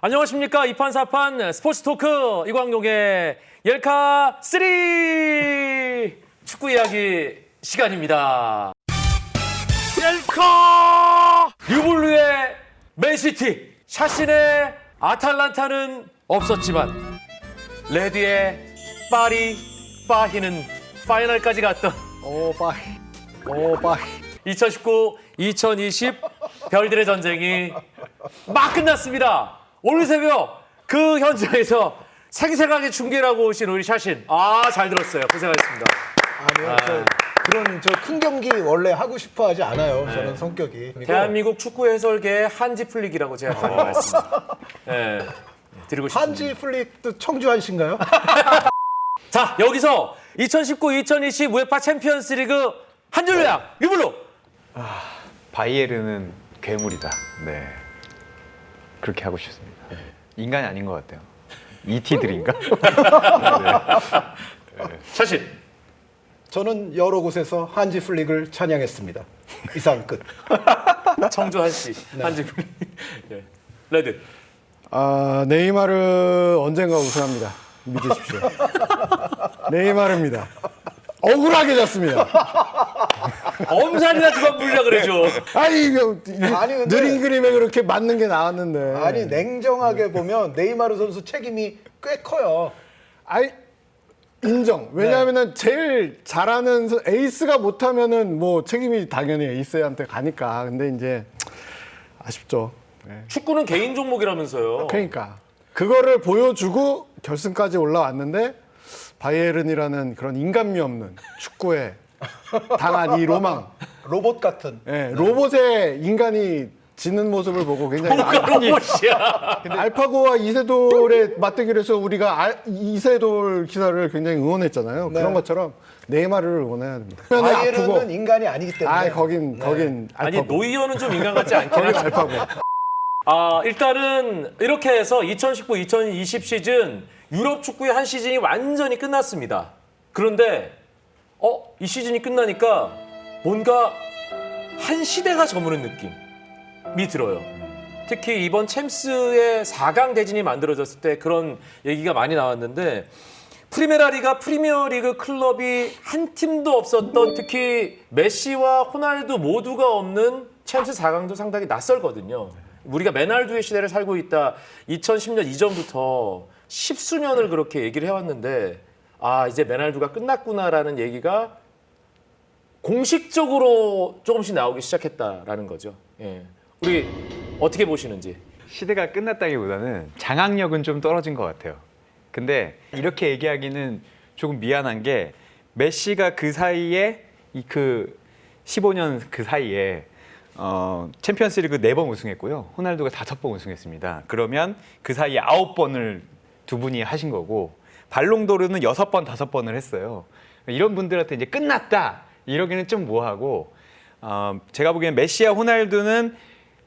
안녕하십니까. 이판사판 스포츠 토크 이광용의 옐카 3 축구 이야기 시간입니다. 옐카 유블루의 맨시티, 샤신의 아탈란타는 없었지만 레드의 파리 파히는 파이널까지 갔던 오빠이. 2019-2020 별들의 전쟁이 막 끝났습니다. 오늘 새벽 그 현장에서 생생하게 중계를 하고 오신 우리 샤신. 잘 들었어요. 고생하셨습니다. 아니요, 그런 큰 경기 원래 하고 싶어 하지 않아요. 저는 성격이. 대한민국 축구 해설계의 한지 플릭이라고 제가 많이 말씀드립니다. 드리고 싶습니다. 한지 플릭도 청주한신가요? 자, 여기서 2019-2020 우에파 챔피언스리그 한 줄 요약 유블루. 바이에른은 괴물이다. 네, 그렇게 하고 싶습니다. 인간이 아닌 것 같아요. ET들인가? 샤신. 저는 여러 곳에서 한지 플릭을 찬양했습니다. 이상 끝. 청주 한씨 한지 플릭. 레드. 네이마르 언젠가 우승합니다. 믿으십시오. 네이마르입니다. 억울하게 졌습니다. 엄살이나 그만 부르려 그러죠. 근데- 느린 그림에 그렇게 맞는 게 나왔는데. 아니 냉정하게 보면 네이마르 선수 책임이 꽤 커요. 인정. 왜냐하면은 제일 잘하는 에이스가 못하면은 뭐 책임이 당연히 에이스한테 가니까. 근데 이제 아쉽죠. 축구는 개인 종목이라면서요. 그러니까 그거를 보여주고 결승까지 올라왔는데 바이에른이라는 그런 인간미 없는 축구에 당한 이 로망. 로봇 같은. 로봇의 인간이 지는 모습을 보고 굉장히 로봇이야. 알파고와 이세돌의 맞대결에서 해서 우리가 이세돌 기사를 굉장히 응원했잖아요. 네. 그런 것처럼 네이마르를 응원해야 됩니다. 바이에른은 인간이 아니기 때문에. 거긴 아니 알파고. 노이어는 좀 인간 같지 않긴 거긴 하죠. 알파고. 일단은 이렇게 해서 2019-2020 시즌 유럽 축구의 한 시즌이 완전히 끝났습니다. 그런데 이 시즌이 끝나니까 뭔가 한 시대가 저무는 느낌이 들어요. 특히 이번 챔스의 4강 대진이 만들어졌을 때 그런 얘기가 많이 나왔는데 프리메라리가 프리미어리그 클럽이 한 팀도 없었던, 특히 메시와 호날두 모두가 없는 챔스 4강도 상당히 낯설거든요. 우리가 메날두의 시대를 살고 있다. 2010년 이전부터 십수년을 그렇게 얘기를 해왔는데 이제 메날두가 끝났구나라는 얘기가 공식적으로 조금씩 나오기 시작했다라는 거죠. 우리 어떻게 보시는지. 시대가 끝났다기보다는 장악력은 좀 떨어진 것 같아요. 근데 이렇게 얘기하기는 조금 미안한 게 메시가 그 사이에 15년 그 사이에 챔피언스리그 4번 우승했고요. 호날두가 5번 우승했습니다. 그러면 그 사이에 9번을 두 분이 하신 거고 발롱도르는 6번, 5번을 했어요. 이런 분들한테 이제 끝났다 이러기는 좀 뭐하고 제가 보기엔 메시와 호날두는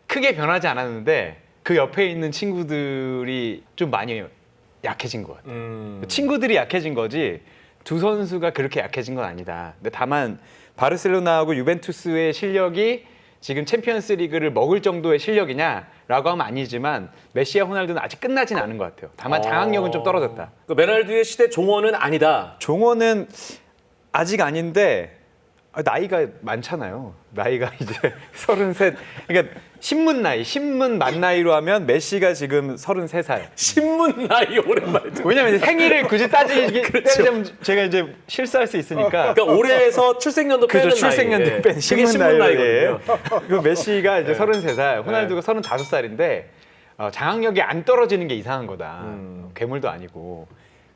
크게 변하지 않았는데 그 옆에 있는 친구들이 좀 많이 약해진 것 같아요. 친구들이 약해진 거지 두 선수가 그렇게 약해진 건 아니다. 근데 다만 바르셀로나하고 유벤투스의 실력이 지금 챔피언스 리그를 먹을 정도의 실력이냐라고 하면 아니지만 메시와 호날두는 아직 끝나진 않은 것 같아요. 다만 장악력은 좀 떨어졌다. 그 메날두의 시대 종원은 아니다. 종원은 아직 아닌데 나이가 많잖아요. 나이가 이제 33. 그러니까 신문 만 나이로 하면 메시가 지금 33살. 신문 나이 오랜만에 듣고. 왜냐면 이제 생일을 굳이 따지자면 그렇죠. 제가 이제 실수할 수 있으니까. 그러니까 올해에서 출생년도 빼는 그죠, 출생년도 나이. 뺀 그게 신문 신문 나이거든요. 나이거든요. 그 메시가 이제 33살, 호날두가 35살인데 장악력이 안 떨어지는 게 이상한 거다. 괴물도 아니고.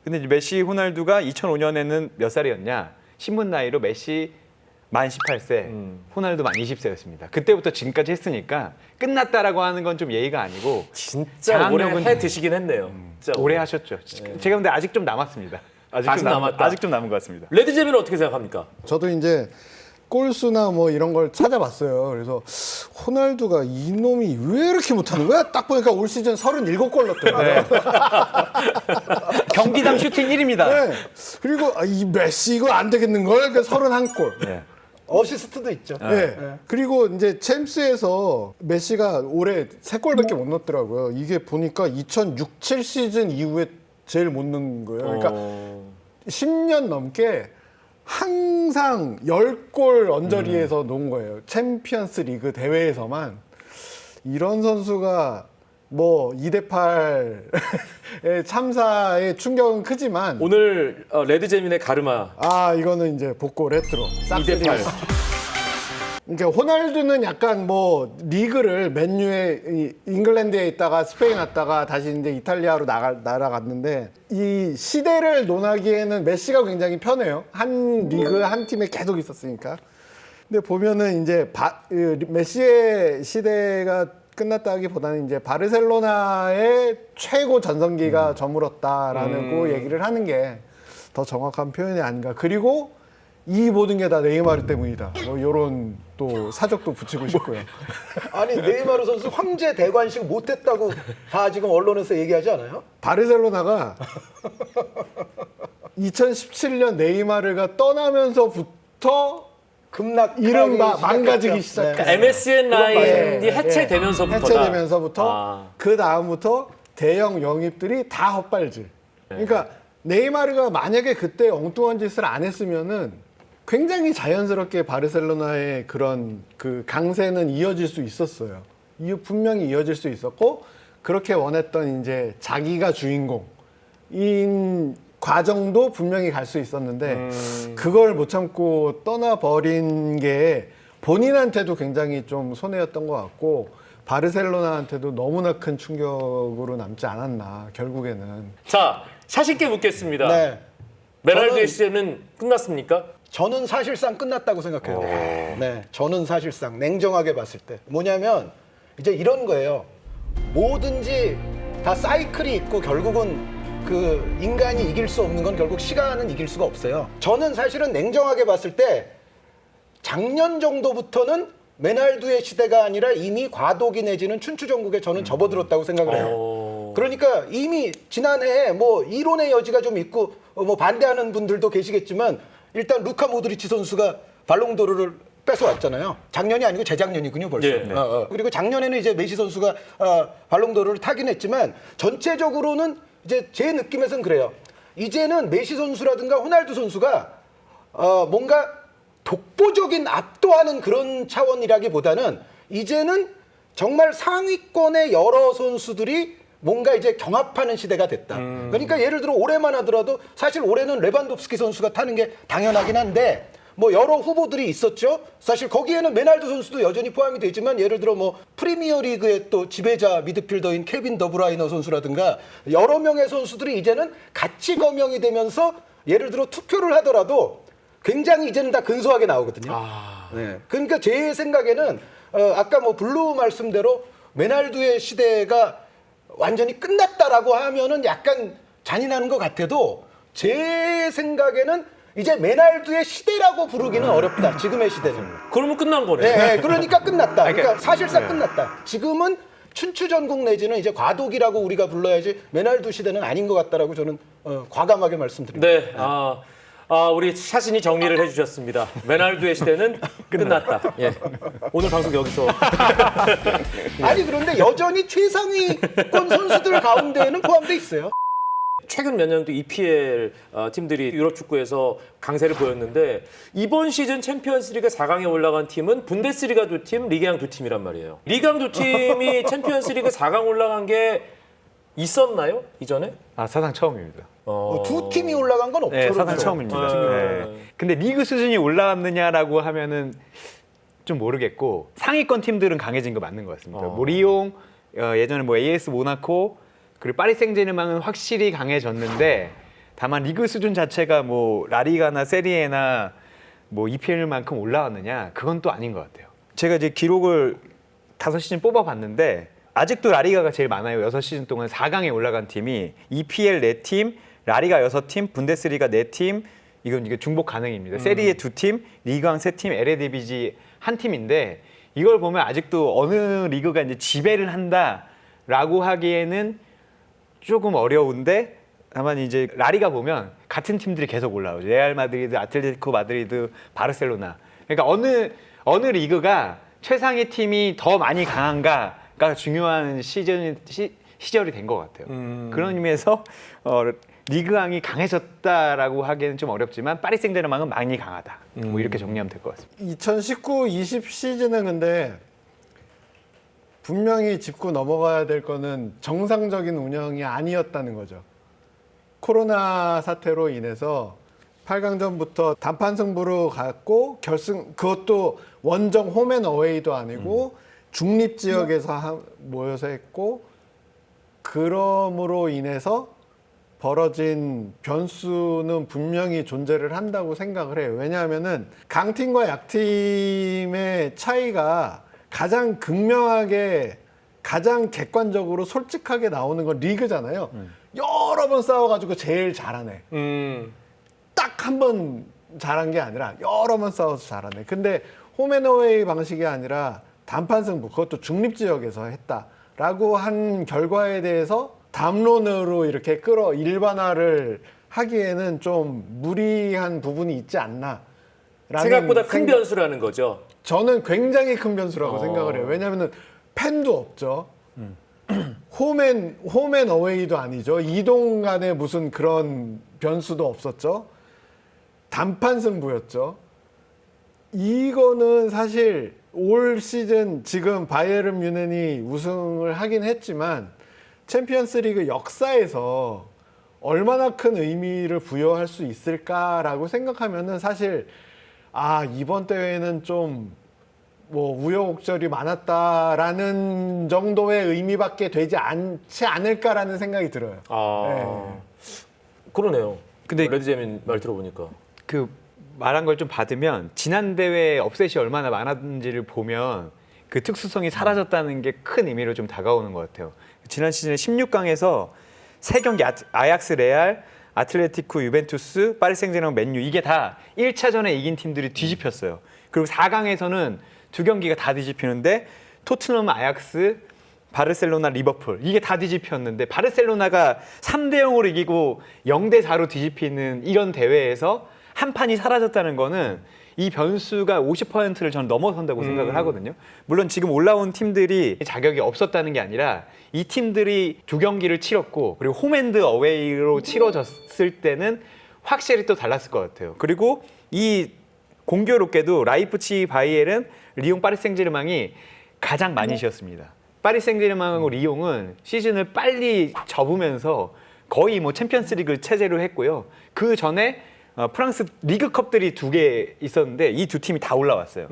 근데 이제 메시, 호날두가 2005년에는 몇 살이었냐? 신문 나이로 메시 만 18세, 호날두 만 20세였습니다. 그때부터 지금까지 했으니까 끝났다라고 하는 건 좀 예의가 아니고 진짜 오래 장악력은 해 드시긴 했네요. 진짜 오래 하셨죠. 제가 근데 아직 좀 남았습니다. 아직 남았다. 아직 좀 남은 것 같습니다. 레드제비는 어떻게 생각합니까? 저도 이제 골수나 뭐 이런 걸 찾아봤어요. 그래서 호날두가 이놈이 왜 이렇게 못하는 거야? 딱 보니까 올 시즌 37골 넣었더라고요. 경기당 슈팅 1위입니다. 네. 그리고 이 메시 이거 안 되겠는 걸? 31골. 네. 어시스트도 있죠. 네. 그리고 이제 챔스에서 메시가 올해 3골밖에 못 넣었더라고요. 이게 보니까 2006-7 시즌 이후에 제일 못 넣은 거예요. 그러니까 10년 넘게 항상 10골 언저리에서 놓은 거예요. 챔피언스 리그 대회에서만. 이런 선수가 뭐 2대8의 참사의 충격은 크지만 오늘 레드제민의 가르마 이거는 이제 복고 레트로 2대8. 그러니까 호날두는 약간 뭐 리그를 맨유에 잉글랜드에 있다가 스페인 왔다가 다시 이제 이탈리아로 날아갔는데 이 시대를 논하기에는 메시가 굉장히 편해요. 한 리그 한 팀에 계속 있었으니까. 근데 보면은 이제 메시의 시대가 끝났다기보다는 이제 바르셀로나의 최고 전성기가 저물었다라는 얘기를 하는 게 더 정확한 표현이 아닌가. 그리고 이 모든 게 다 네이마르 때문이다. 뭐 이런 또 사적도 붙이고 싶고요. 아니 네이마르 선수 황제 대관식 못했다고 다 지금 언론에서 얘기하지 않아요? 바르셀로나가 2017년 네이마르가 떠나면서부터 급락 이른바 망가지기 시작했어요. 그러니까 MSN 라인이 예, 해체되면서부터다. 해체되면서부터 그 다음부터 대형 영입들이 다 헛발질. 그러니까 네이마르가 만약에 그때 엉뚱한 짓을 안 했으면은 굉장히 자연스럽게 바르셀로나의 그런 그 강세는 이어질 수 있었어요. 분명히 이어질 수 있었고 그렇게 원했던 이제 자기가 주인공인 과정도 분명히 갈 수 있었는데 그걸 못 참고 떠나버린 게 본인한테도 굉장히 좀 손해였던 것 같고 바르셀로나한테도 너무나 큰 충격으로 남지 않았나 결국에는. 자, 샤신께 묻겠습니다. 네. 메날두의 시대는 끝났습니까? 저는 사실상 끝났다고 생각해요. 네, 저는 사실상 냉정하게 봤을 때 뭐냐면 이제 이런 거예요. 뭐든지 다 사이클이 있고 결국은 그 인간이 이길 수 없는 건 결국 시간은 이길 수가 없어요. 저는 사실은 냉정하게 봤을 때 작년 정도부터는 메날두의 시대가 아니라 이미 과도기 내지는 춘추전국에 저는 접어들었다고 생각을 해요. 그러니까 이미 지난해에 뭐 이론의 여지가 좀 있고 뭐 반대하는 분들도 계시겠지만 일단 루카 모드리치 선수가 발롱도르를 뺏어왔잖아요. 작년이 아니고 재작년이군요, 벌써. 예, 네. 그리고 작년에는 이제 메시 선수가 발롱도르를 타긴 했지만 전체적으로는 이제 제 느낌에서는 그래요. 이제는 메시 선수라든가 호날두 선수가 뭔가 독보적인 압도하는 그런 차원이라기보다는 이제는 정말 상위권의 여러 선수들이 뭔가 이제 경합하는 시대가 됐다. 그러니까 예를 들어 올해만 하더라도 사실 올해는 레반도프스키 선수가 타는 게 당연하긴 한데 뭐 여러 후보들이 있었죠. 사실 거기에는 메날두 선수도 여전히 포함이 되지만 예를 들어 뭐 프리미어 리그의 또 지배자 미드필더인 케빈 더브라이너 선수라든가 여러 명의 선수들이 이제는 같이 거명이 되면서 예를 들어 투표를 하더라도 굉장히 이제는 다 근소하게 나오거든요. 네. 그러니까 제 생각에는 아까 뭐 블루 말씀대로 메날두의 시대가 완전히 끝났다라고 하면은 약간 잔인한 것 같아도 제 생각에는 이제 메날두의 시대라고 부르기는 어렵다. 지금의 시대는. 그러면 끝난 거네. 네, 그러니까 끝났다. 그러니까 사실상 끝났다. 지금은 춘추전국 내지는 이제 과도기라고 우리가 불러야지 메날두 시대는 아닌 것 같다라고 저는 과감하게 말씀드립니다. 네, 우리 샤신이 정리를 해주셨습니다. 메날두의 시대는 끝났다. 예. 오늘 방송 여기서. 아니 그런데 여전히 최상위권 선수들 가운데에는 포함돼 있어요. 최근 몇 년도 EPL 팀들이 유럽 축구에서 강세를 보였는데 이번 시즌 챔피언스리그 4강에 올라간 팀은 분데스리가 2팀, 리그양 2팀이란 말이에요. 리그양 2팀이 챔피언스리그 4강 올라간 게 있었나요? 이전에? 사상 처음입니다. 두 팀이 올라간 건 없죠. 네, 사상 그렇죠. 처음입니다. 네. 근데 리그 수준이 올라왔느냐라고 하면은 좀 모르겠고 상위권 팀들은 강해진 거 맞는 것 같습니다. 뭐 리옹, 예전에 뭐 AS 모나코 그리고 파리 생제르맹은 확실히 강해졌는데 다만 리그 수준 자체가 뭐 라리가나 세리에나 뭐 EPL만큼 올라왔느냐 그건 또 아닌 것 같아요. 제가 이제 기록을 5시즌 뽑아봤는데 아직도 라리가가 제일 많아요. 6시즌 동안 4강에 올라간 팀이 EPL 4팀, 라리가 6팀, 분데스리가 4팀, 이게 중복 가능입니다. 세리에 2팀, 리그왕 3팀, 에레디비지 1팀인데 이걸 보면 아직도 어느 리그가 이제 지배를 한다라고 하기에는 조금 어려운데 다만 이제 라리가 보면 같은 팀들이 계속 올라오죠. 레알 마드리드, 아틀레티코 마드리드, 바르셀로나 그러니까 어느 리그가 최상위 팀이 더 많이 강한가가 중요한 시절이 된 것 같아요. 그런 의미에서 리그왕이 강해졌다라고 하기에는 좀 어렵지만 파리 생제르맹은 많이 강하다. 뭐 이렇게 정리하면 될 것 같습니다. 2019-20 시즌은 근데 분명히 짚고 넘어가야 될 거는 정상적인 운영이 아니었다는 거죠. 코로나 사태로 인해서 8강전부터 단판 승부로 갔고 결승 그것도 원정 홈앤어웨이도 아니고 중립 지역에서 모여서 했고 그럼으로 인해서 벌어진 변수는 분명히 존재를 한다고 생각을 해요. 왜냐하면은 강팀과 약팀의 차이가 가장 극명하게 가장 객관적으로 솔직하게 나오는 건 리그잖아요. 여러 번 싸워가지고 제일 잘하네. 딱 한 번 잘한 게 아니라 여러 번 싸워서 잘하네. 근데 홈앤어웨이 방식이 아니라 단판 승부, 그것도 중립 지역에서 했다라고 한 결과에 대해서 담론으로 이렇게 일반화를 하기에는 좀 무리한 부분이 있지 않나. 생각보다 큰 변수라는 거죠. 저는 굉장히 큰 변수라고 생각을 해요. 왜냐하면 팬도 없죠. 홈앤 어웨이도 아니죠. 이동 간에 무슨 그런 변수도 없었죠. 단판 승부였죠. 이거는 사실 올 시즌 지금 바이에른 뮌헨이 우승을 하긴 했지만 챔피언스 리그 역사에서 얼마나 큰 의미를 부여할 수 있을까라고 생각하면은 사실 이번 대회는 좀 뭐 우여곡절이 많았다라는 정도의 의미밖에 되지 않지 않을까라는 생각이 들어요. 그러네요. 근데 레드제민 말 들어보니까. 그 말한 걸 좀 받으면 지난 대회 업셋이 얼마나 많았는지를 보면 그 특수성이 사라졌다는 게 큰 의미로 좀 다가오는 것 같아요. 지난 시즌에 16강에서 3경기 아약스, 레알, 아틀레티코, 유벤투스, 파리 생제르맹, 맨유 이게 다 1차전에 이긴 팀들이 뒤집혔어요. 그리고 4강에서는 2경기가 다 뒤집히는데 토트넘, 아약스, 바르셀로나, 리버풀 이게 다 뒤집혔는데 바르셀로나가 3대0으로 이기고 0대4로 뒤집히는 이런 대회에서 한 판이 사라졌다는 거는 이 변수가 50%를 저는 넘어선다고 생각을 하거든요. 물론 지금 올라온 팀들이 자격이 없었다는 게 아니라 이 팀들이 2경기를 치렀고 그리고 홈앤드 어웨이로 치러졌을 때는 확실히 또 달랐을 것 같아요. 그리고 이 공교롭게도 라이프치히, 바이에른, 리옹, 파리 생제르맹이 가장 많이 쉬었습니다. 파리 생제르맹하고 리옹은 시즌을 빨리 접으면서 거의 뭐 챔피언스리그 체제로 했고요. 그 전에 프랑스 리그컵들이 2개 있었는데 이 두 팀이 다 올라왔어요.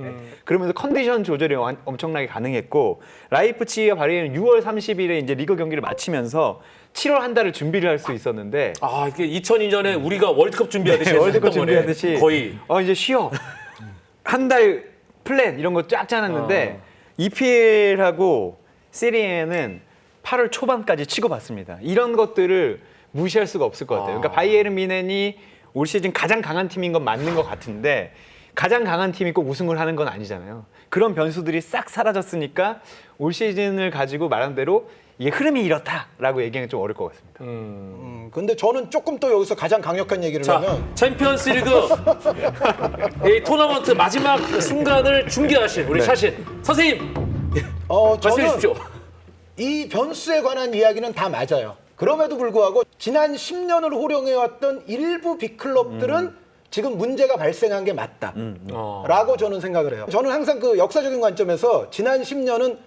그러면서 컨디션 조절이 엄청나게 가능했고 라이프치히와 바이에른 6월 30일에 이제 리그 경기를 마치면서 7월 한 달을 준비를 할 수 있었는데 이게 2002년에 우리가 월드컵 준비하듯이 월드컵 했던 거네. 준비하듯이 거의 이제 쉬어 한 달 플랜 이런 거 쫙 짜놨는데 EPL하고 시리에는 8월 초반까지 치고 봤습니다. 이런 것들을 무시할 수가 없을 것 같아요. 그러니까 바이에른 뮌헨이 올 시즌 가장 강한 팀인 건 맞는 것 같은데 가장 강한 팀이 꼭 우승을 하는 건 아니잖아요. 그런 변수들이 싹 사라졌으니까 올 시즌을 가지고 말한 대로 이게 흐름이 이렇다라고 얘기하기는 좀 어려울 것 같습니다. 근데 저는 조금 또 여기서 가장 강력한 얘기를 자, 하면 챔피언스리그 이 토너먼트 마지막 순간을 중계하신 우리 샤신 선생님 말씀해 저는 주십시오. 이 변수에 관한 이야기는 다 맞아요. 그럼에도 불구하고 지난 10년을 호령해왔던 일부 빅클럽들은 지금 문제가 발생한 게 맞다 라고 저는 생각을 해요. 저는 항상 그 역사적인 관점에서 지난 10년은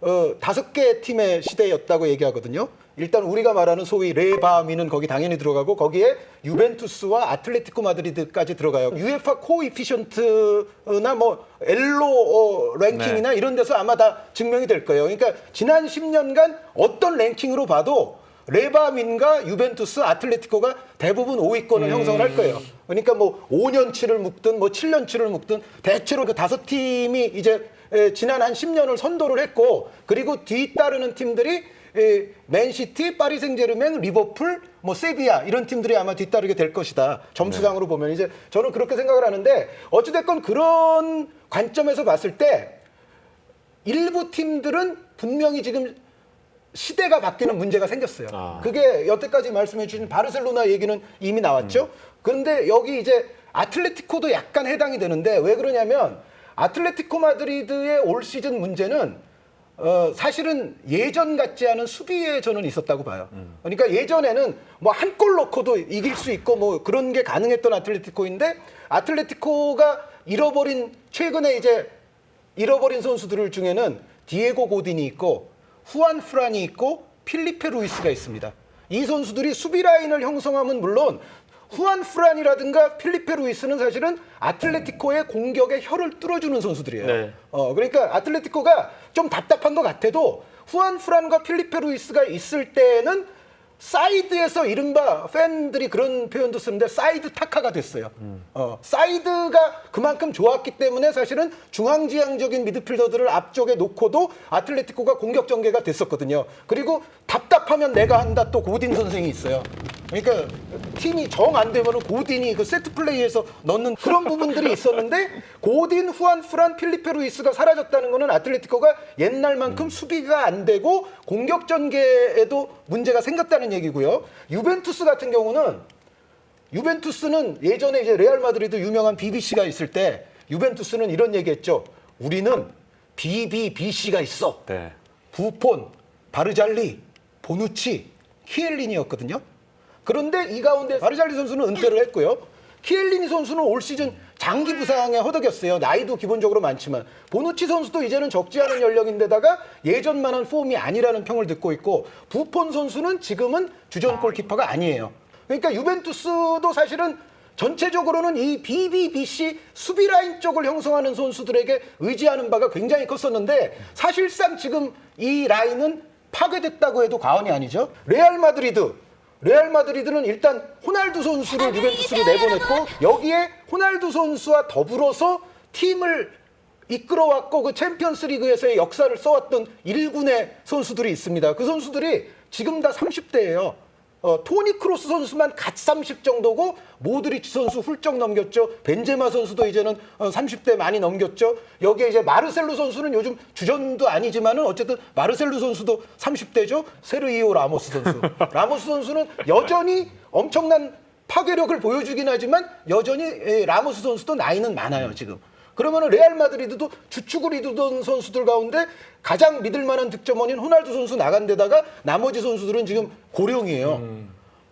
5개 팀의 시대였다고 얘기하거든요. 일단 우리가 말하는 소위 레바미는 거기 당연히 들어가고 거기에 유벤투스와 아틀레티코 마드리드까지 들어가요. UEFA 코이피션트나 뭐 엘로 랭킹이나 이런 데서 아마 다 증명이 될 거예요. 그러니까 지난 10년간 어떤 랭킹으로 봐도 레바민과 유벤투스, 아틀레티코가 대부분 5위권을 형성을 할 거예요. 그러니까 뭐 5년치를 묶든 뭐 7년치를 묶든 대체로 그 5팀이 이제 지난 한 10년을 선도를 했고 그리고 뒤따르는 팀들이 맨시티, 파리 생제르맹, 리버풀, 뭐 세비야 이런 팀들이 아마 뒤따르게 될 것이다. 점수상으로 보면 이제 저는 그렇게 생각을 하는데 어찌됐건 그런 관점에서 봤을 때 일부 팀들은 분명히 지금 시대가 바뀌는 문제가 생겼어요. 그게 여태까지 말씀해 주신 바르셀로나 얘기는 이미 나왔죠. 그런데 여기 이제 아틀레티코도 약간 해당이 되는데 왜 그러냐면 아틀레티코 마드리드의 올 시즌 문제는 사실은 예전 같지 않은 수비에 저는 있었다고 봐요. 그러니까 예전에는 뭐 한 골 넣고도 이길 수 있고 뭐 그런 게 가능했던 아틀레티코인데 아틀레티코가 최근에 이제 잃어버린 선수들 중에는 디에고 고딘이 있고 후안 프란이 있고 필리페 루이스가 있습니다. 이 선수들이 수비 라인을 형성하면 물론 후안 프란이라든가 필리페 루이스는 사실은 아틀레티코의 공격의 혀를 뚫어주는 선수들이에요. 네. 그러니까 아틀레티코가 좀 답답한 것 같아도 후안 프란과 필리페 루이스가 있을 때는 사이드에서 이른바 팬들이 그런 표현도 쓰는데 사이드 타카가 됐어요. 사이드가 그만큼 좋았기 때문에 사실은 중앙지향적인 미드필더들을 앞쪽에 놓고도 아틀레티코가 공격 전개가 됐었거든요. 그리고 답답하면 내가 한다 또 고딘 선생이 있어요. 그러니까 팀이 정 안 되면 고딘이 그 세트 플레이에서 넣는 그런 부분들이 있었는데 고딘, 후안 프란, 필리페 루이스가 사라졌다는 거는 아틀레티코가 옛날만큼 수비가 안 되고 공격 전개에도 문제가 생겼다는 얘기고요. 유벤투스 같은 경우는 유벤투스는 예전에 이제 레알 마드리드 유명한 BBC가 있을 때 유벤투스는 이런 얘기했죠. 우리는 BBC가 있어. 네. 부폰, 바르잘리, 보누치, 키엘리니였거든요. 그런데 이 가운데 바르잘리 선수는 은퇴를 했고요. 키엘리니 선수는 올 시즌 장기 부상에 허덕였어요. 나이도 기본적으로 많지만. 보누치 선수도 이제는 적지 않은 연령인데다가 예전만한 폼이 아니라는 평을 듣고 있고 부폰 선수는 지금은 주전 골키퍼가 아니에요. 그러니까 유벤투스도 사실은 전체적으로는 이 BBC 수비 라인 쪽을 형성하는 선수들에게 의지하는 바가 굉장히 컸었는데 사실상 지금 이 라인은 파괴됐다고 해도 과언이 아니죠. 레알 마드리드는 일단 호날두 선수를 유벤투스로 내보냈고 여기에 호날두 선수와 더불어서 팀을 이끌어왔고 그 챔피언스 리그에서의 역사를 써왔던 1군의 선수들이 있습니다. 그 선수들이 지금 다 30대예요. 토니 크로스 선수만 갓 30 정도고 모드리치 선수 훌쩍 넘겼죠. 벤제마 선수도 이제는 30대 많이 넘겼죠. 여기에 이제 마르셀로 선수는 요즘 주전도 아니지만은 어쨌든 마르셀로 선수도 30대죠. 세르히오 라모스 선수. 라모스 선수는 여전히 엄청난 파괴력을 보여주긴 하지만 여전히 라모스 선수도 나이는 많아요, 지금. 그러면은 레알 마드리드도 주축을 이루던 선수들 가운데 가장 믿을 만한 득점원인 호날두 선수 나간 데다가 나머지 선수들은 지금 고령이에요.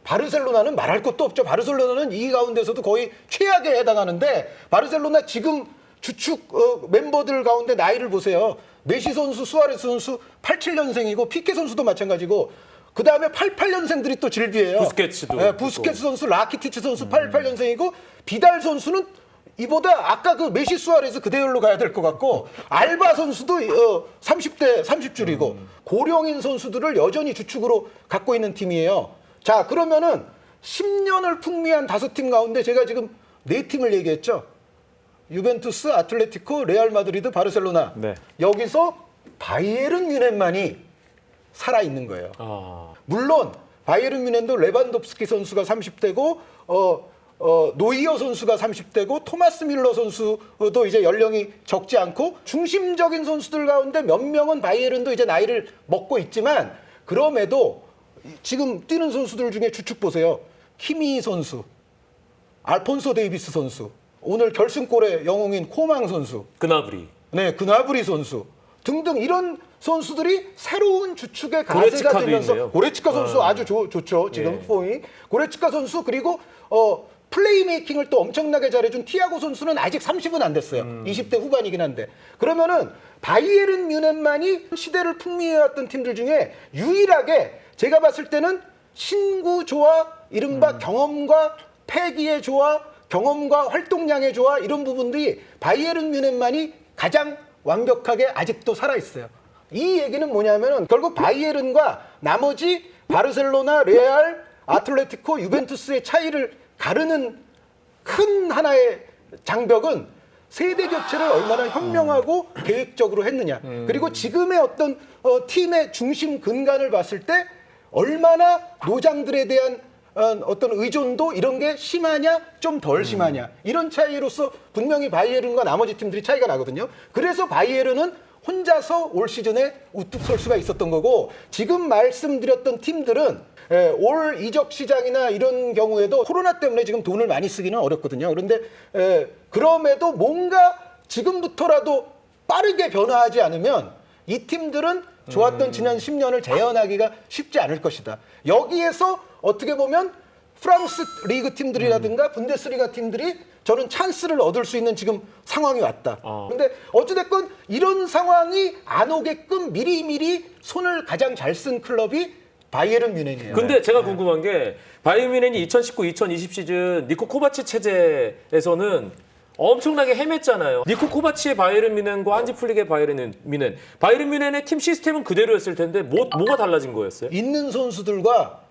바르셀로나는 말할 것도 없죠. 바르셀로나는 이 가운데서도 거의 최악에 해당하는데 바르셀로나 지금 주축 멤버들 가운데 나이를 보세요. 메시 선수, 수아레스 선수 87년생이고 피케 선수도 마찬가지고 그 다음에 88년생들이 또 질비해요. 부스케츠도. 네, 부스케츠 선수, 라키티치 선수 88년생이고 비달 선수는 이보다 아까 그 메시 수아레스 그 대열로 가야 될 것 같고 알바 선수도 30대 30줄이고 고령인 선수들을 여전히 주축으로 갖고 있는 팀이에요. 자, 그러면은 10년을 풍미한 5팀 가운데 제가 지금 4팀을 얘기했죠. 유벤투스, 아틀레티코, 레알 마드리드, 바르셀로나. 네. 여기서 바이에른 뮌헨만이 살아있는 거예요. 물론 바이에른 뮌헨도 레반도프스키 선수가 30대고 노이어 선수가 30대고 토마스 밀러 선수도 이제 연령이 적지 않고 중심적인 선수들 가운데 몇 명은 바이에른도 이제 나이를 먹고 있지만 그럼에도 지금 뛰는 선수들 중에 주축 보세요. 키미 선수, 알폰소 데이비스 선수, 오늘 결승골의 영웅인 코망 선수, 그나브리. 네, 그나브리 선수 등등 이런 선수들이 새로운 주축의 가세가 고레츠카도 되면서 있네요. 고레츠카 선수 아주 좋죠. 지금 예. 폼이. 고레츠카 선수 그리고 플레이메이킹을 또 엄청나게 잘해준 티아고 선수는 아직 30은 안 됐어요. 20대 후반이긴 한데. 그러면은 바이에른 뮌헨만이 시대를 풍미해왔던 팀들 중에 유일하게 제가 봤을 때는 신구 조화, 이른바 경험과 패기의 조화, 경험과 활동량의 조화 이런 부분들이 바이에른 뮌헨만이 가장 완벽하게 아직도 살아있어요. 이 얘기는 뭐냐면은 결국 바이에른과 나머지 바르셀로나, 레알, 아틀레티코, 유벤투스의 차이를 가르는 큰 하나의 장벽은 세대 교체를 얼마나 현명하고 계획적으로 했느냐. 그리고 지금의 어떤 팀의 중심 근간을 봤을 때 얼마나 노장들에 대한 어떤 의존도 이런 게 심하냐 좀 덜 심하냐 이런 차이로서 분명히 바이에른과 나머지 팀들이 차이가 나거든요. 그래서 바이에른은 혼자서 올 시즌에 우뚝 설 수가 있었던 거고, 지금 말씀드렸던 팀들은 올 이적 시장이나 이런 경우에도 코로나 때문에 지금 돈을 많이 쓰기는 어렵거든요. 그런데 그럼에도 뭔가 지금부터라도 빠르게 변화하지 않으면 이 팀들은 좋았던 지난 10년을 재현하기가 쉽지 않을 것이다. 여기에서 어떻게 보면 프랑스 리그 팀들이라든가 분데스리가 팀들이 저는 찬스를 얻을 수 있는 지금 상황이 왔다. 그런데 어찌됐건 이런 상황이 안 오게끔 미리미리 손을 가장 잘 쓴 클럽이 바이에른 뮌헨이에요. 근데 제가 궁금한 게 바이에른 뮌헨이 2019-2020 시즌 니코 코바치 체제에서는 엄청나게 헤맸잖아요. 니코 코바치의 바이에른 뮌헨과 한지 플릭의 바이에른 뮌헨. 바이에른 뮌헨의 팀 시스템은 그대로였을 텐데 뭐가 달라진 거였어요? 있는 선수들과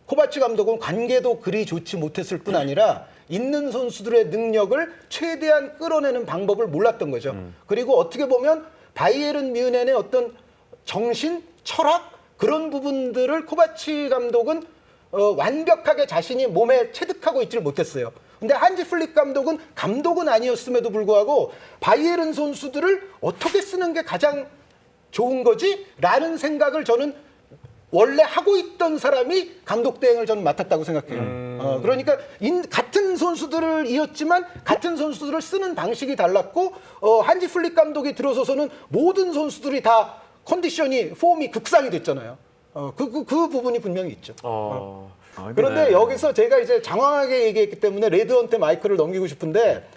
코바치 감독은 관계도 그리 좋지 못했을 뿐 아니라 있는 선수들의 능력을 최대한 끌어내는 방법을 몰랐던 거죠. 그리고 어떻게 보면 바이에른 뮌헨의 어떤 정신, 철학 그런 부분들을 코바치 감독은 완벽하게 자신이 몸에 체득하고 있지를 못했어요. 근데 한지 플릭 감독은 아니었음에도 불구하고 바이에른 선수들을 어떻게 쓰는 게 가장 좋은 거지? 라는 생각을 저는 원래 하고 있던 사람이 감독 대행을 저는 맡았다고 생각해요. 그러니까 같은 선수들을 이었지만 같은 선수들을 쓰는 방식이 달랐고 한지 플릭 감독이 들어서서는 모든 선수들이 다 컨디션이 폼이 극상이 됐잖아요. 그 부분이 분명히 있죠. 그런데 여기서 제가 이제 장황하게 얘기했기 때문에 레드헌한테 마이크를 넘기고 싶은데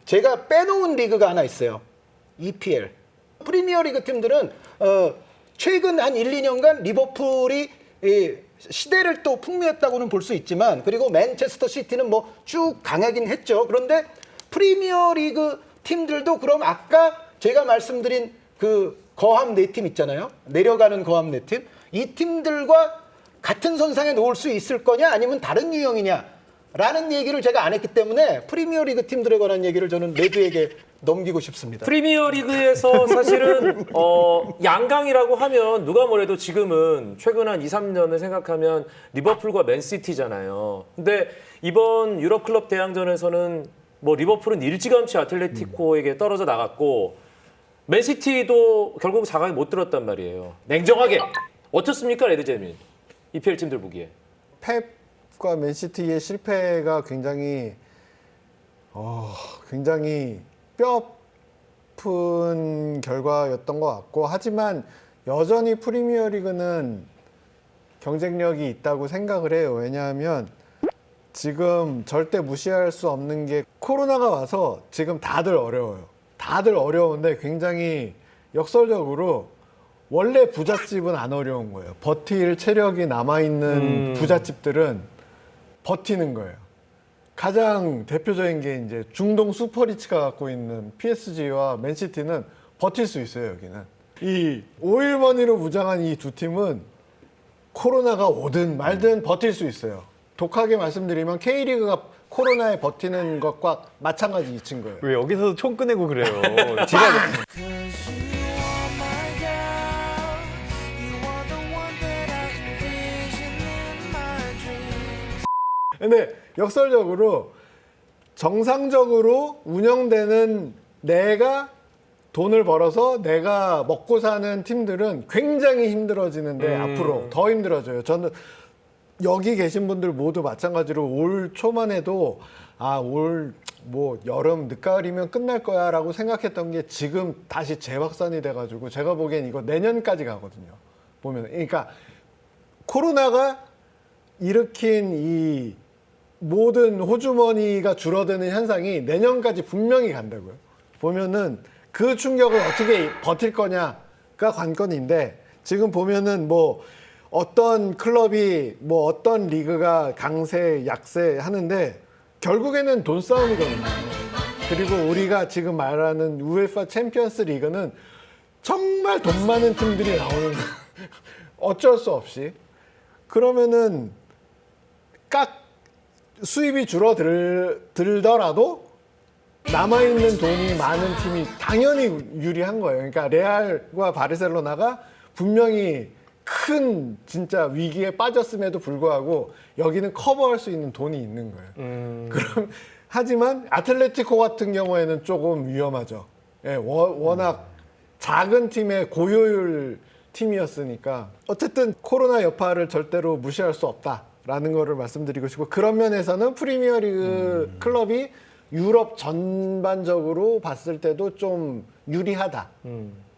제가 빼놓은 리그가 하나 있어요. EPL. 프리미어리그 팀들은 최근 한 1, 2년간 리버풀이 시대를 또 풍미했다고는 볼 수 있지만 그리고 맨체스터 시티는 뭐 쭉 강하긴 했죠. 그런데 프리미어리그 팀들도 그럼 아까 제가 말씀드린 그 거함 4팀 있잖아요. 내려가는 거함 4팀. 이 팀들과 같은 선상에 놓을 수 있을 거냐 아니면 다른 유형이냐 라는 얘기를 제가 안 했기 때문에 프리미어리그 팀들에 관한 얘기를 저는 레드에게 넘기고 싶습니다. 프리미어리그에서 사실은 양강이라고 하면 누가 뭐래도 지금은 최근 한 2, 3년을 생각하면 리버풀과 맨시티잖아요. 근데 이번 유럽 클럽 대항전에서는 뭐 리버풀은 일찌감치 아틀레티코에게 떨어져 나갔고 맨시티도 결국 4강에 못 들었단 말이에요. 냉정하게 어떻습니까, 레드제민? EPL 팀들 보기에. 펩과 맨시티의 실패가 굉장히 뼈아픈 결과였던 것 같고 하지만 여전히 프리미어리그는 경쟁력이 있다고 생각을 해요. 왜냐하면 지금 절대 무시할 수 없는 게 코로나가 와서 지금 다들 어려워요. 다들 어려운데 굉장히 역설적으로 원래 부잣집은 안 어려운 거예요. 버틸 체력이 남아있는 부잣집들은 버티는 거예요. 가장 대표적인 게 이제 중동 슈퍼리치가 갖고 있는 PSG와 맨시티는 버틸 수 있어요, 여기는. 이 오일머니로 무장한 이 두 팀은 코로나가 오든 말든 버틸 수 있어요. 독하게 말씀드리면 K리그가 코로나에 버티는 것과 마찬가지 이 친구예요. 왜 여기서도 총 꺼내고 그래요? 근데 역설적으로 정상적으로 운영되는 내가 돈을 벌어서 내가 먹고 사는 팀들은 굉장히 힘들어지는데 앞으로 더 힘들어져요. 저는 여기 계신 분들 모두 마찬가지로 올 초만 해도 올 뭐 여름 늦가을이면 끝날 거야라고 생각했던 게 지금 다시 재확산이 돼가지고 제가 보기엔 이거 내년까지 가거든요. 보면 그러니까 코로나가 일으킨 이 모든 호주머니가 줄어드는 현상이 내년까지 분명히 간다고요. 보면은 그 충격을 어떻게 버틸 거냐가 관건인데 지금 보면은 뭐 어떤 클럽이 뭐 어떤 리그가 강세 약세 하는데 결국에는 돈 싸움이거든요. 그리고 우리가 지금 말하는 우에파 챔피언스 리그는 정말 돈 많은 팀들이 나오는 거예요. 어쩔 수 없이. 그러면은 깍 수입이 줄어들더라도 남아있는 돈이 많은 팀이 당연히 유리한 거예요. 그러니까 레알과 바르셀로나가 분명히 큰 진짜 위기에 빠졌음에도 불구하고 여기는 커버할 수 있는 돈이 있는 거예요. 그럼 하지만 아틀레티코 같은 경우에는 조금 위험하죠. 예, 워낙 작은 팀의 고효율 팀이었으니까 어쨌든 코로나 여파를 절대로 무시할 수 없다라는 거를 말씀드리고 싶고 그런 면에서는 프리미어리그 클럽이 유럽 전반적으로 봤을 때도 좀 유리하다.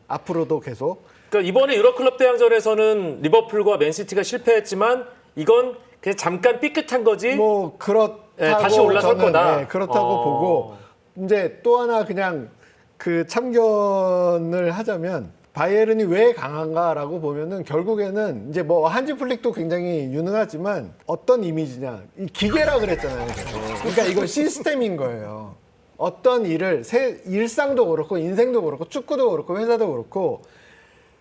앞으로도 계속. 그러니까 이번에 유럽 클럽 대항전에서는 리버풀과 맨시티가 실패했지만 이건 그냥 잠깐 삐끗한 거지. 뭐 그렇다고 다시 올라설 저는, 거다. 네, 그렇다고 보고 이제 또 하나 그냥 그 참견을 하자면 바이에른이 왜 강한가라고 보면은 결국에는 이제 뭐 한지 플릭도 굉장히 유능하지만 어떤 이미지냐 이 기계라 그랬잖아요. 그러니까 이건 시스템인 거예요. 어떤 일을 일상도 그렇고 인생도 그렇고 축구도 그렇고 회사도 그렇고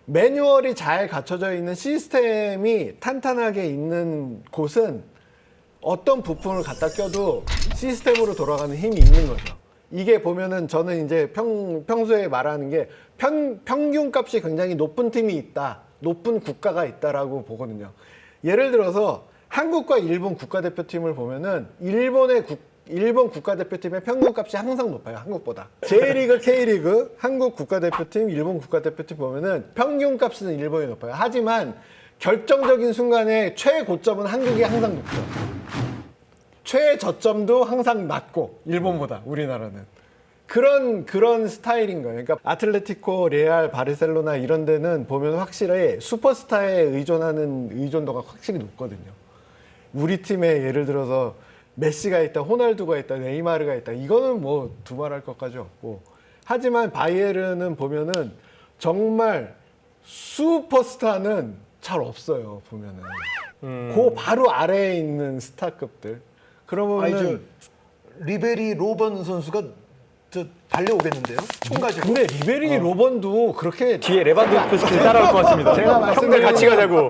매뉴얼이 잘 갖춰져 있는 시스템이 탄탄하게 있는 곳은 어떤 부품을 갖다 껴도 시스템으로 돌아가는 힘이 있는 거죠. 이게 보면은 저는 이제 평소에 말하는 게 평균값이 굉장히 높은 팀이 있다, 높은 국가가 있다라고 보거든요. 예를 들어서 한국과 일본 국가대표팀을 보면은 일본 국가대표팀의 평균값이 항상 높아요, 한국보다. J리그, K리그, 한국 국가대표팀, 일본 국가대표팀 보면은 평균값은 일본이 높아요. 하지만 결정적인 순간에 최고점은 한국이 항상 높죠. 최저점도 항상 낮고 일본보다 우리나라는 그런 스타일인 거예요. 그러니까 아틀레티코, 레알, 바르셀로나 이런 데는 보면 확실히 슈퍼스타에 의존하는 의존도가 확실히 높거든요. 우리 팀에 예를 들어서 메시가 있다, 호날두가 있다, 네이마르가 있다. 이거는 뭐 두말할 것까지 없고. 하지만 바이에른은 보면은 정말 슈퍼스타는 잘 없어요. 보면은 그 바로 아래에 있는 스타급들. 아니 저 그러면은 리베리 로번 선수가 저 달려오겠는데요? 총가지고. 근데 리베리 로번도 그렇게 뒤에 레반도프스키 따라올 것 같습니다. 제가 형들 같이 말씀드리는- 가자고.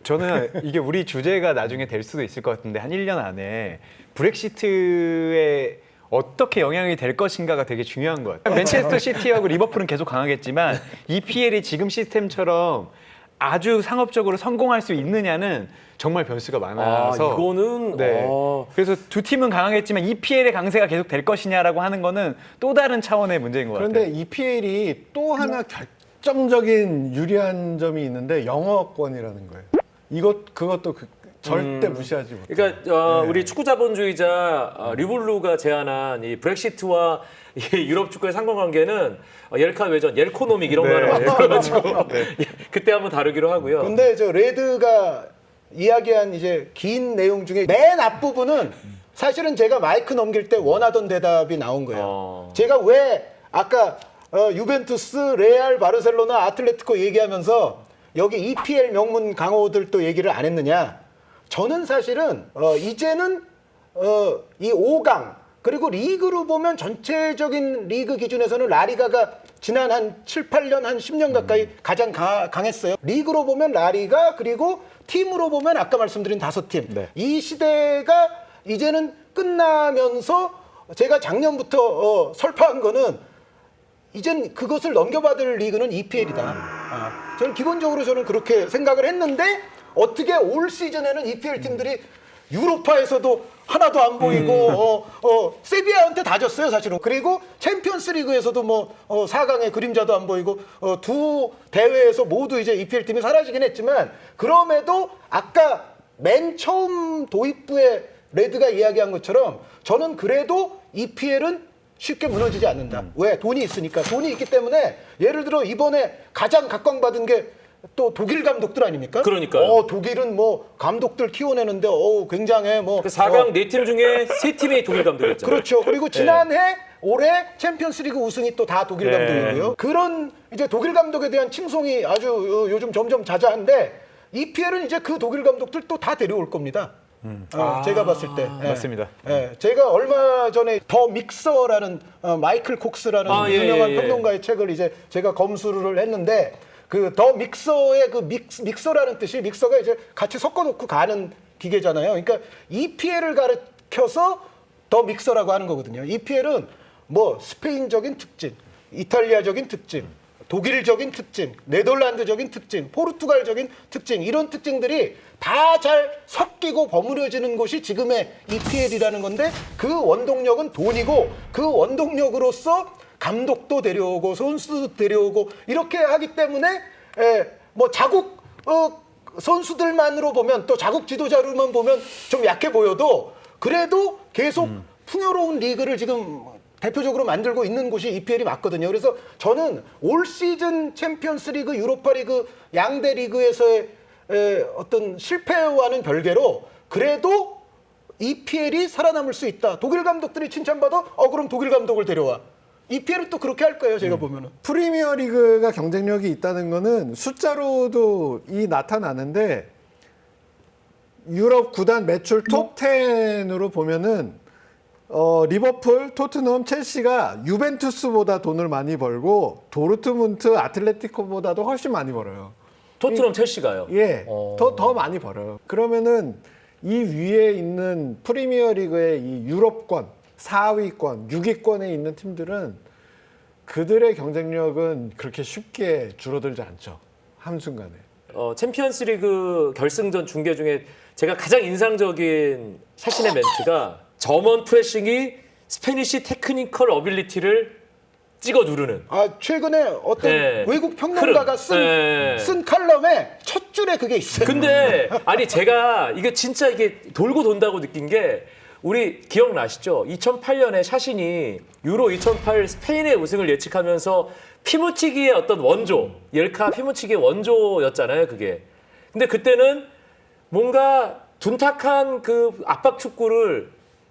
저는 이게 우리 주제가 나중에 될 수도 있을 것 같은데 한 1년 안에 브렉시트에 어떻게 영향이 될 것인가가 되게 중요한 것 같아요. 맨체스터 시티하고 리버풀은 계속 강하겠지만 EPL이 지금 시스템처럼 아주 상업적으로 성공할 수 있느냐는 정말 변수가 많아서 이거는 네. 그래서 두 팀은 강하겠지만 EPL의 강세가 계속 될 것이냐라고 하는 거는 또 다른 차원의 문제인 것 같아요. 그런데 EPL이 또 하나 결정적인 유리한 점이 있는데 영어권이라는 거예요. 그것도 절대 무시하지 못해요. 그러니까 우리 축구 자본주의자 리블루가 제안한 이 브렉시트와 이 유럽 축구의 상관관계는 옐카 외전, 옐코노믹 이런 거 하나 만들어가지고 그때 한번 다루기로 하고요. 근데 저 레드가 이야기한 이제 긴 내용 중에 맨 앞부분은 사실은 제가 마이크 넘길 때 원하던 대답이 나온 거예요. 제가 왜 아까 유벤투스, 레알, 바르셀로나, 아틀레티코 얘기하면서 여기 EPL 명문 강호들 또 얘기를 안 했느냐. 저는 사실은 이제는 이 5강 그리고 리그로 보면 전체적인 리그 기준에서는 라리가가 지난 한 7, 8년, 한 10년 가까이 가장 강했어요. 리그로 보면 라리가 그리고 팀으로 보면 아까 말씀드린 5팀. 네. 이 시대가 이제는 끝나면서 제가 작년부터 설파한 거는 이젠 그것을 넘겨받을 리그는 EPL이다. 저는 기본적으로 그렇게 생각을 했는데 어떻게 올 시즌에는 EPL 팀들이 유로파에서도 하나도 안 보이고 세비야한테 다 졌어요 사실은. 그리고 챔피언스 리그에서도 뭐 4강의 그림자도 안 보이고 두 대회에서 모두 이제 EPL 팀이 사라지긴 했지만 그럼에도 아까 맨 처음 도입부에 레드가 이야기한 것처럼 저는 그래도 EPL은 쉽게 무너지지 않는다. 왜? 돈이 있으니까. 돈이 있기 때문에 예를 들어 이번에 가장 각광받은 게 또 독일 감독들 아닙니까? 그러니까요. 독일은 뭐 감독들 키워내는데 굉장해 뭐. 그 4강 4팀 중에 3팀이 독일 감독이었잖아요. 그렇죠. 그리고 지난해 올해 챔피언스리그 우승이 또 다 독일 감독이고요. 그런 이제 독일 감독에 대한 칭송이 아주 요즘 점점 자자한데 EPL은 이제 그 독일 감독들 또 다 데려올 겁니다. 제가 봤을 때. 맞습니다. 제가 얼마 전에 더 믹서라는 마이클 콕스라는 유명한 평론가의 책을 이제 제가 검수를 했는데 그 더 믹서의 그 믹서라는 뜻이 믹서가 이제 같이 섞어놓고 가는 기계잖아요. 그러니까 EPL을 가르쳐서 더 믹서라고 하는 거거든요. EPL은 뭐 스페인적인 특징, 이탈리아적인 특징, 독일적인 특징, 네덜란드적인 특징, 포르투갈적인 특징 이런 특징들이 다 잘 섞이고 버무려지는 곳이 지금의 EPL이라는 건데 그 원동력은 돈이고 그 원동력으로서 감독도 데려오고 선수도 데려오고 이렇게 하기 때문에 뭐 자국 선수들만으로 보면 또 자국 지도자로만 보면 좀 약해 보여도 그래도 계속 풍요로운 리그를 지금 대표적으로 만들고 있는 곳이 EPL이 맞거든요. 그래서 저는 올 시즌 챔피언스리그, 유로파리그 양대 리그에서의 어떤 실패와는 별개로 그래도 EPL이 살아남을 수 있다. 독일 감독들이 칭찬받아? 그럼 독일 감독을 데려와. EPL은 또 그렇게 할 거예요. 제가 보면은. 프리미어 리그가 경쟁력이 있다는 거는 숫자로도 나타나는데 유럽 구단 매출 톱 10으로 보면은 리버풀, 토트넘, 첼시가 유벤투스보다 돈을 많이 벌고 도르트문트, 아틀레티코보다도 훨씬 많이 벌어요. 토트넘 첼시가요. 예, 더 많이 벌어요. 그러면은 이 위에 있는 프리미어 리그의 이 유럽권, 4위권, 6위권에 있는 팀들은 그들의 경쟁력은 그렇게 쉽게 줄어들지 않죠. 한순간에. 챔피언스리그 결승전 중계 중에 제가 가장 인상적인 샤신의 멘트가 점원 프레싱이 스페니시 테크니컬 어빌리티를 찍어 누르는. 최근에 어떤 네. 외국 평론가가 쓴 칼럼에 첫 줄에 그게 있어요. 근데 아니 제가 이게 진짜 이게 돌고 돈다고 느낀 게 우리 기억나시죠? 2008년에 샤신이 유로 2008 스페인의 우승을 예측하면서 피무치기의 어떤 원조, 옐카 피무치기의 원조였잖아요, 그게. 근데 그때는 뭔가 둔탁한 그 압박 축구를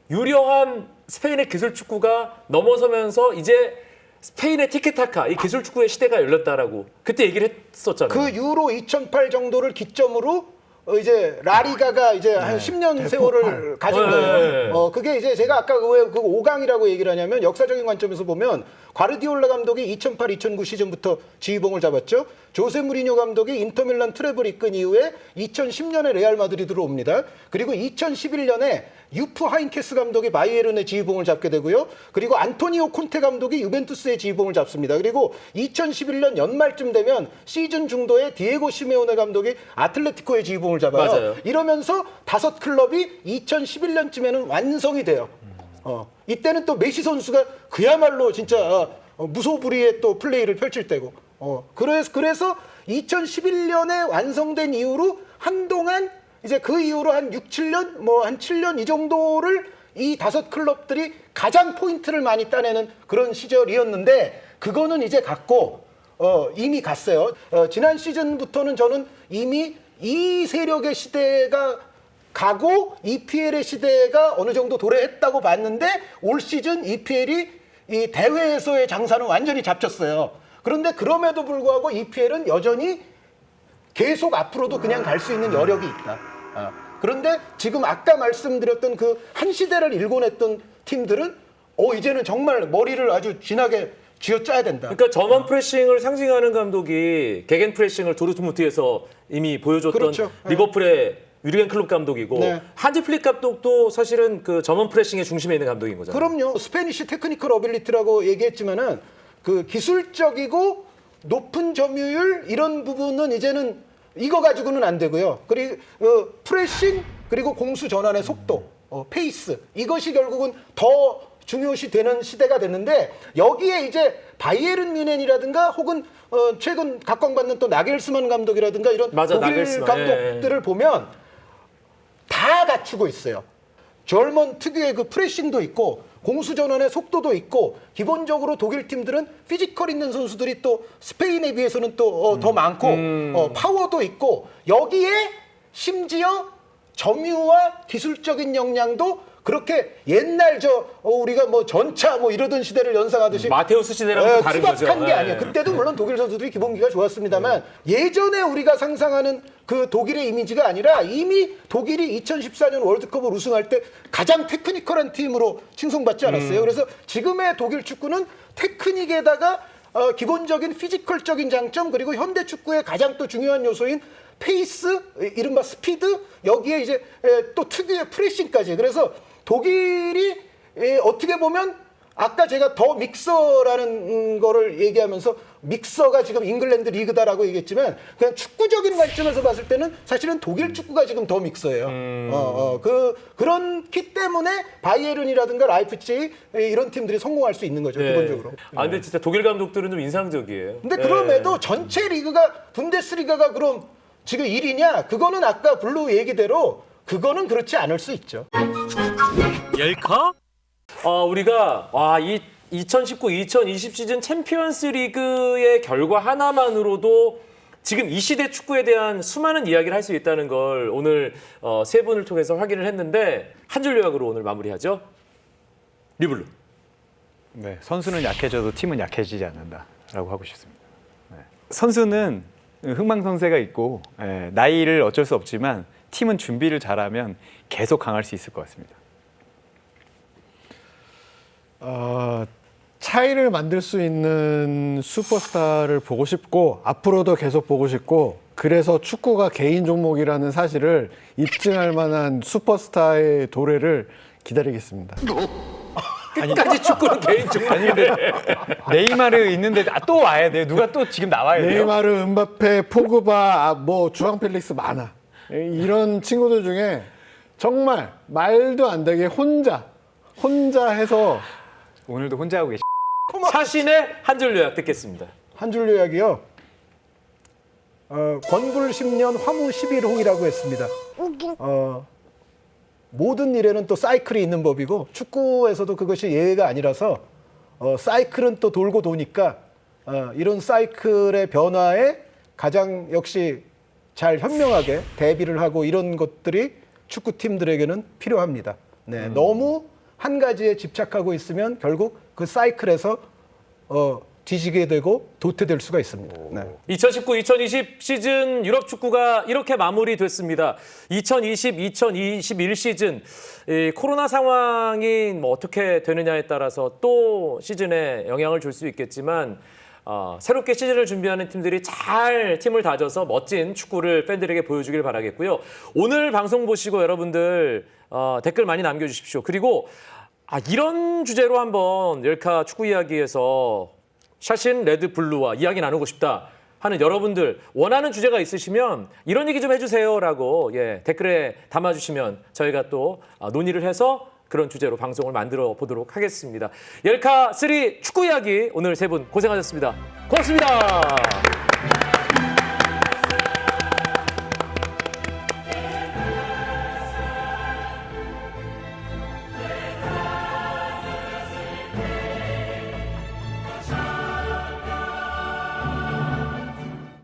유려한 스페인의 기술 축구가 넘어서면서 이제 스페인의 티키타카, 이 기술 축구의 시대가 열렸다라고 그때 얘기를 했었잖아요. 그 유로 2008 정도를 기점으로 이제 라리가가 이제 한 10년 세월을 가진 거예요. 그게 이제 제가 아까 왜 그 5강이라고 얘기를 하냐면 역사적인 관점에서 보면 과르디올라 감독이 2008-2009 시즌부터 지휘봉을 잡았죠. 조세 무리뉴 감독이 인터밀란 트래블 이끈 이후에 2010년에 레알 마드리드로 옵니다. 그리고 2011년에 유프 하인케스 감독이 바이에른의 지휘봉을 잡게 되고요. 그리고 안토니오 콘테 감독이 유벤투스의 지휘봉을 잡습니다. 그리고 2011년 연말쯤 되면 시즌 중도에 디에고 시메오네 감독이 아틀레티코의 지휘봉을 잡아요. 맞아요. 이러면서 5클럽이 2011년쯤에는 완성이 돼요. 이때는 또 메시 선수가 그야말로 진짜 무소불위의 또 플레이를 펼칠 때고. 그래서 2011년에 완성된 이후로 한동안 이제 그 이후로 한 6, 7년, 뭐 한 7년 이 정도를 이 5클럽들이 가장 포인트를 많이 따내는 그런 시절이었는데 그거는 이제 갔고 이미 갔어요. 지난 시즌부터는 저는 이미 이 세력의 시대가 가고 EPL의 시대가 어느 정도 도래했다고 봤는데 올 시즌 EPL이 이 대회에서의 장사는 완전히 잡혔어요. 그런데 그럼에도 불구하고 EPL은 여전히 계속 앞으로도 그냥 갈 수 있는 여력이 있다. 그런데 지금 아까 말씀드렸던 그 한 시대를 일궈냈던 팀들은 이제는 정말 머리를 아주 진하게 쥐어짜야 된다. 그러니까 점원 프레싱을 상징하는 감독이 개겐 프레싱을 도르트문트에서 이미 보여줬던 그렇죠. 리버풀의 유르겐 클롭 감독이고 네. 한지 플릭 감독도 사실은 그 점원 프레싱의 중심에 있는 감독인 거잖아요. 그럼요. 스페니시 테크니컬 어빌리티라고 얘기했지만은 그 기술적이고 높은 점유율 이런 부분은 이제는 이거 가지고는 안 되고요. 그리고 프레싱 그리고 공수 전환의 속도, 페이스 이것이 결국은 더 중요시 되는 시대가 됐는데 여기에 이제 바이에른 뮌헨이라든가 혹은 최근 각광받는 또 나겔스만 감독이라든가 이런 독일 나겔스만. 감독들을 보면 다 갖추고 있어요. 절먼 특유의 그 프레싱도 있고 공수 전환의 속도도 있고 기본적으로 독일 팀들은 피지컬 있는 선수들이 또 스페인에 비해서는 또 더 많고 파워도 있고 여기에 심지어 점유와 기술적인 역량도 그렇게 옛날 우리가 뭐 전차 뭐 이러던 시대를 연상하듯이 마테우스 시대랑은 또 다른 거죠. 투박한 게 아니에요. 그때도 물론 독일 선수들이 기본기가 좋았습니다만 예전에 우리가 상상하는 그 독일의 이미지가 아니라 이미 독일이 2014년 월드컵을 우승할 때 가장 테크니컬한 팀으로 칭송받지 않았어요. 그래서 지금의 독일 축구는 테크닉에다가 기본적인 피지컬적인 장점 그리고 현대 축구의 가장 또 중요한 요소인 페이스, 이른바 스피드 여기에 이제 또 특유의 프레싱까지. 그래서 독일이 어떻게 보면 아까 제가 더 믹서라는 거를 얘기하면서 믹서가 지금 잉글랜드 리그다라고 얘기했지만 그냥 축구적인 관점에서 봤을 때는 사실은 독일 축구가 지금 더 믹서예요. 그렇기 때문에 바이에른이라든가 라이프치히 이런 팀들이 성공할 수 있는 거죠. 기본적으로. 아 근데 진짜 독일 감독들은 좀 인상적이에요. 근데 그럼에도 전체 리그가 분데스리가가 그럼 지금 1위냐? 그거는 아까 블루 얘기대로 그거는 그렇지 않을 수 있죠. 열카? 우리가 이 2019-2020 시즌 챔피언스 리그의 결과 하나만으로도 지금 이 시대 축구에 대한 수많은 이야기를 할 수 있다는 걸 오늘 세 분을 통해서 확인을 했는데 한 줄 요약으로 오늘 마무리하죠. 리블루. 네, 선수는 약해져도 팀은 약해지지 않는다라고 하고 싶습니다. 네. 선수는 흥망성쇠가 있고 나이를 어쩔 수 없지만 팀은 준비를 잘하면 계속 강할 수 있을 것 같습니다. 차이를 만들 수 있는 슈퍼스타를 보고 싶고 앞으로도 계속 보고 싶고 그래서 축구가 개인 종목이라는 사실을 입증할 만한 슈퍼스타의 도래를 기다리겠습니다. 끝까지 축구는 개인 축구. 아니 근데 네이마르 있는데 또 와야 돼. 누가 또 지금 나와야 돼요? 네이마르, 음바페, 포그바, 뭐 주앙 펠릭스 많아. 이런 친구들 중에 정말 말도 안 되게 혼자 해서 오늘도 혼자 하고 계시. 사신의 한 줄 요약 듣겠습니다. 한 줄 요약이요. 권불 10년 화무 11홍이라고 했습니다. 모든 일에는 또 사이클이 있는 법이고 축구에서도 그것이 예외가 아니라서 사이클은 또 돌고 도니까 이런 사이클의 변화에 가장 역시 잘 현명하게 대비를 하고 이런 것들이 축구팀들에게는 필요합니다. 네, 너무 한 가지에 집착하고 있으면 결국 그 사이클에서 뒤지게 되고 도태될 수가 있습니다. 네. 2019-2020 시즌 유럽 축구가 이렇게 마무리됐습니다. 2020-2021 시즌 코로나 상황이 뭐 어떻게 되느냐에 따라서 또 시즌에 영향을 줄 수 있겠지만 새롭게 시즌을 준비하는 팀들이 잘 팀을 다져서 멋진 축구를 팬들에게 보여주길 바라겠고요. 오늘 방송 보시고 여러분들 댓글 많이 남겨주십시오. 그리고 이런 주제로 한번 열카 축구 이야기에서 샤신 레드 블루와 이야기 나누고 싶다 하는 여러분들 원하는 주제가 있으시면 이런 얘기 좀 해주세요라고 댓글에 담아주시면 저희가 또 논의를 해서 그런 주제로 방송을 만들어 보도록 하겠습니다. 열카 3 축구 이야기 오늘 세 분 고생하셨습니다. 고맙습니다.